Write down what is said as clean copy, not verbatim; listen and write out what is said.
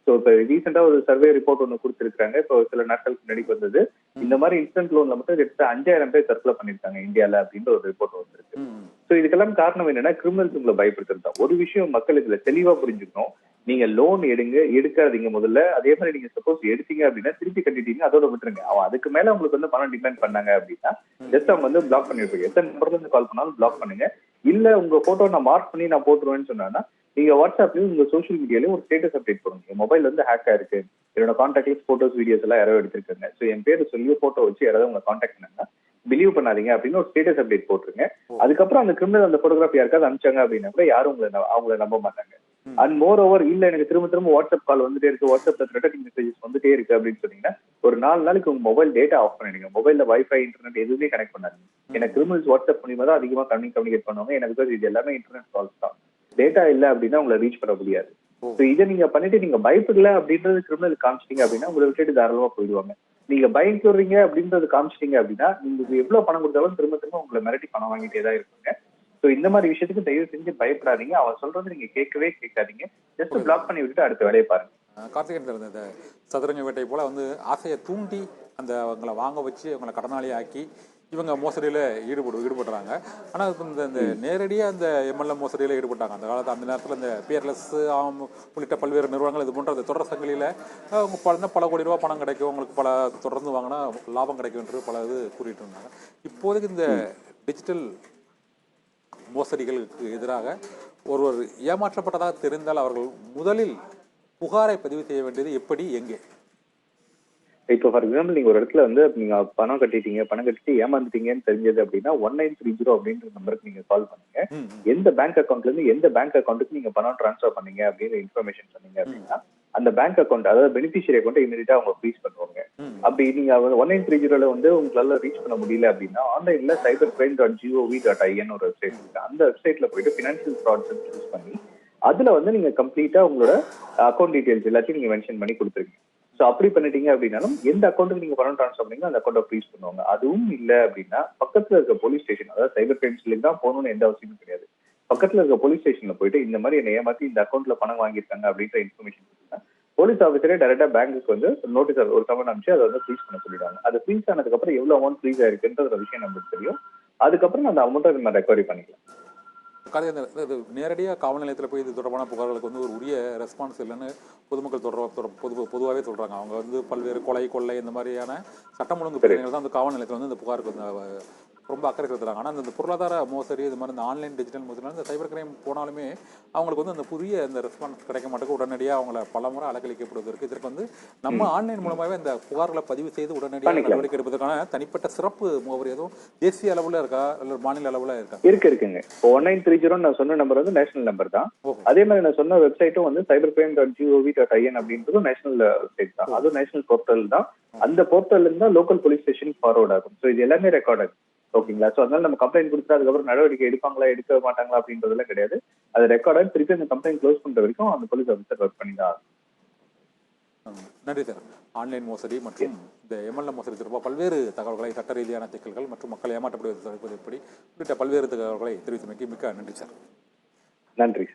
So இப்போ ரீசெண்டா ஒரு சர்வே ரிப்போர்ட் ஒன்று கொடுத்துருக்காங்க. இப்போ சில நாட்களுக்கு முன்னாடி வந்தது. இந்த மாதிரி இன்ஸ்டன்ட் லோன்ல மட்டும் கிட்ட 5000 பேர் தற்கொலை பண்ணிருக்காங்க இந்தியால அப்படின்ற ஒரு ரிப்போர்ட் வந்திருக்கு. ஸோ இதுக்கெல்லாம் காரணம் என்னன்னா கிரிமினல்ஸ் உங்களை பயப்படுத்துறது தான். ஒரு விஷயம் மக்கள் இதுல தெளிவா புரிஞ்சுக்கணும். நீங்க லோன் எடுக்காதீங்க முதல்ல. அதே மாதிரி நீங்க சப்போஸ் எடுத்தீங்க அப்படின்னா திருப்பி கட்டிட்டீங்க அதோட விட்டுருங்க. அவன் அதுக்கு மேல உங்களுக்கு வந்து பணம் டிமாண்ட் பண்ணாங்க அப்படின்னா ஜஸ்ட் அவங்க வந்து பிளாக் பண்ணிருப்பீங்க. எத்தனை நம்பர்ல இருந்து கால் பண்ணாலும் பிளாக் பண்ணுங்க. இல்ல உங்க போட்டோ நான் மார்க் பண்ணி நான் போட்டுருவேன்னு சொன்னா நீங்க வாட்ஸ்அப்லயும் உங்க சோசியல் மீடியாலயும் ஒரு ஸ்டேட்டஸ் அப்டேட் பண்ணுங்க. என் மொபைல் வந்து ஹேக் ஆயிருக்கு, என்னோட கான்டாக்ட் போட்டோஸ் வீடியோஸ் எல்லாம் யாரோ எடுத்திருக்காங்க. ஸோ என் பேரு சொல்லி போட்டோ வச்சு யாராவது உங்க கான்டாக்ட் பண்ணாங்கன்னா பிலீவ் பண்ணாதீங்க அப்படின்னு ஒரு ஸ்டேட்டஸ் அப்டேட் போட்டுருங்க. அதுக்கப்புறம் அந்த கிரிமினல் அந்த போட்டோகிராஃபி யாருக்காவது அனுப்பிச்சாங்க அப்படின்னா கூட யாரும் அவங்கள நம்ப மாட்டாங்க. அண்ட் மோர் ஓவர் இல்ல எனக்கு திரும்ப வாட்ஸ்அப் கால் வந்துட்டே இருக்கு, வாட்ஸ்அப்ல த்ரெட்டனிங் மெசேஜஸ் வந்துட்டே இருக்கு அப்படின்னு சொன்னீங்கன்னா ஒரு 4 நாளைக்கு உங்க மொபைல் டேட்டா ஆஃப் பண்ணிடுங்க. மொபைல்ல வைஃபை இன்டர்நெட் எதுவுமே கனெக்ட் பண்ணாதீங்க. எனக்கு கிரிமினல்ஸ் வாட்ஸ்அப் மூலியமா தான் அதிகமா கம்யூனிகேட் பண்ணுவாங்க. எனக்கு இது எல்லாமே இன்டர்நெட் கால்ஸ் தான். டேட்டா இல்ல அப்படின்னா உங்களை ரீச் பண்ண முடியாது. இதை நீங்க பண்ணிட்டு நீங்க பயப்படல அப்படின்றது கிரிமினல் காமிச்சிட்டீங்க அப்படின்னா உங்களை விட்டுட்டு தாராளமா போயிடுவாங்க. நீங்க பயந்துறீங்க அப்படின்றது காமிச்சிட்டீங்க அப்படின்னா நீங்க எவ்வளவு பணம் கொடுத்தாலும் திரும்ப உங்களை மிரட்டி பணம் வாங்கிட்டே தான் இருப்பாங்க. சோ இந்த மாதிரி விஷயத்துக்கு தயவு செஞ்சு பயப்படாதீங்க. அவன் சொல்றது நீங்க கேட்கவே கேட்காதீங்க. ஜஸ்ட் பிளாக் பண்ணி விட்டுட்டு அடுத்த வேலையை பாருங்க. கார்த்திகேயன் இந்த சதுரங்க வேட்டை போல வந்து ஆசையை தூண்டி அந்த அவங்களை வாங்க வச்சு அவங்களை கடனாளி ஆக்கி இவங்க மோசடியில் ஈடுபடுறாங்க. ஆனால் இந்த நேரடியாக அந்த எம்எல்ஏ மோசடியில் ஈடுபட்டாங்க அந்த காலத்தில். அந்த நேரத்தில் இந்த பியர்லெஸ் உள்ளிட்ட பல்வேறு நிறுவனங்கள் இது போன்ற அந்த தொடர் சங்கிலியில் அவங்க பல கோடி ரூபா பணம் கிடைக்கும், உங்களுக்கு பல தொடர்ந்து வாங்கினா லாபம் கிடைக்கும் என்று பல இது கூறிட்டு இருந்தாங்க. இப்போதைக்கு இந்த டிஜிட்டல் மோசடிகளுக்கு எதிராக ஒருவர் ஏமாற்றப்பட்டதாக தெரிந்தால் அவர்கள் முதலில் புகாரை பதிவு செய்ய வேண்டியது எப்படி, எங்கே? இப்போ ஃபார் எக்ஸாம்பிள் நீங்க ஒரு இடத்துல வந்து நீங்க பணம் கட்டிட்டு ஏமாந்துட்டீங்கன்னு தெரிஞ்சது அப்படின்னா 1930 அப்படின்ற நம்பருக்கு நீங்க கால் பண்ணுங்க. எந்த பேங்க் அக்கௌண்ட்ல இருந்து எந்த பேங்க் அக்கௌண்ட்டுக்கு நீங்க பணம் டிரான்ஸ்ஃபர் பண்ணீங்க அப்படின்ற இன்ஃபர்மேஷன் சொன்னீங்க அப்படின்னா அந்த பேங்க் அக்கௌண்ட் அதாவது பெனிஃபிஷியரி அக்கௌண்ட் இமீடியட்டா அவங்க ஃப்ரீஸ் பண்ணுவாங்க. அப்படி நீங்க 1930 வந்து உங்களால ரீச் பண்ண முடியல அப்படின்னா ஆன்லைன்ல cybercrime.gov.in ஒரு வெப்சைட் இருக்கு. அந்த வெப்சைட்ல போயிட்டு பினான்சியல் ஃப்ராட்ஸ் சூஸ் பண்ணி அதுல வந்து நீங்க கம்ப்ளீட்டா உங்களோட அக்கௌண்ட் டீடைல்ஸ் எல்லாத்தையும் நீங்க மென்ஷன் பண்ணி கொடுத்துருங்க. சோ அப்படி பண்ணிட்டீங்க அப்படின்னாலும் எந்த அக்கௌண்ட்டுக்கு நீங்க பணம் ட்ரான்ஸ்ஃபர் பண்ணீங்க அந்த அக்கௌண்ட்டை ஃப்ரீஸ் பண்ணுவாங்க. அதுவும் இல்ல அப்படின்னா பக்கத்துல இருக்க போலீஸ் ஸ்டேஷன் அதாவது சைபர் கிரைம் செல்லுக்கு தான் போகணும்னு எந்த அவசியமும் கிடையாது. பக்கத்துல இருக்க போலீஸ் ஸ்டேஷன்ல போயிட்டு இந்த மாதிரி என்ன ஏமாத்தி இந்த அக்கௌண்ட்ல பணம் வாங்கியிருக்காங்க அப்படின்ற இன்ஃபர்மேஷன் கொடுத்தீங்கன்னா போலீஸ் ஆஃபீஸரே டைரக்டா பேங்க்குக்கு வந்து நோட்டீஸ் ஒரு சமன் அனுப்பிச்சு அதை வந்து ஃப்ரீஸ் பண்ண சொல்லிடுவாங்க. அது ஃப்ரீஸ் ஆனதுக்கு அப்புறம் எவ்வளவு அமௌண்ட் ஃப்ரீஸ் ஆயிருக்குன்ற விஷயம் நமக்கு தெரியும். அதுக்கப்புறம் அந்த அமௌண்ட்டை நம்ம ரெக்கவரி பண்ணிக்கலாம். நேரடியாக காவல் நிலையத்தில் போய் இது தொடர்பான புகார்களுக்கு வந்து ஒரு உரிய ரெஸ்பான்ஸ் இல்லைன்னு பொதுமக்கள் பொதுவாகவே சொல்கிறாங்க. அவங்க வந்து பல்வேறு கொள்ளை இந்த மாதிரியான சட்டம் ஒழுங்கு பிரச்சனைகள் தான் அந்த காவல் நிலையத்தில் வந்து இந்த புகாருக்கு வந்து ரொம்ப அக்கறை செலுத்துறாங்க. ஆனால் இந்த பொருளாதார மோசடி இது மாதிரி இந்த ஆன்லைன் டிஜிட்டல் மோசடி இந்த சைபர் கிரைம் போனாலுமே அவங்களுக்கு வந்து அந்த புதிய இந்த ரெஸ்பான்ஸ் கிடைக்க மாட்டேங்க. உடனடியாக அவங்கள பல முறை அலக்களிக்கப்படுவதற்கு இதற்கு வந்து நம்ம ஆன்லைன் மூலமாகவே இந்த புகார்களை பதிவு செய்து உடனடியாக நடவடிக்கை எடுப்பதற்கான தனிப்பட்ட சிறப்பு முகவரி எதுவும் தேசிய அளவில் இருக்கா இல்லை மாநில அளவில் இருக்கா? இருக்குங்க. 1930 நான் சொன்ன நம்பர் வந்து நேஷனல் நம்பர் தான். அதே மாதிரி நான் சொன்ன வெப்சைட்டும் வந்து cybercrime.gov.in அப்படின்றது நேஷனல் வெப்சைட் தான். அது நேஷனல் போர்ட்டல் தான். அந்த போர்ட்டல் இருந்தா லோக்கல் போலீஸ் ஸ்டேஷன் ஃபார்வர்ட் ஆகும். ஸோ இது எல்லாமே ரெக்கார்ட் ஆகும். ஓகேங்களா? ஸோ அதனால நம்ம கம்ப்ளைண்ட் கொடுத்தா அதுக்கப்புறம் நடவடிக்கை எடுப்பாங்களா எடுக்க மாட்டாங்களா அப்படின்றதுலாம் கிடையாது. அது ரெக்கார்ட் ஆகி திருப்பி அந்த கம்ப்ளைண்ட் க்ளோஸ் பண்ற வரைக்கும் அந்த போலீஸ் ஆஃபீஸர் ஒர்க் பண்ணி தான் ஆகும். நன்றி சார். ஆன்லைன் மோசடி மற்றும் இந்த எம்எல்ஏ மோசடி தொடர்பாக பல்வேறு தகவல்களை, சட்ட ரீதியான சிக்கல்கள் மற்றும் மக்கள் ஏமாற்றப்படுவது தடுப்பது எப்படி உள்ளிட்ட பல்வேறு தகவல்களை தெரிவித்தமைக்கு மிக்க நன்றி சார். நன்றி.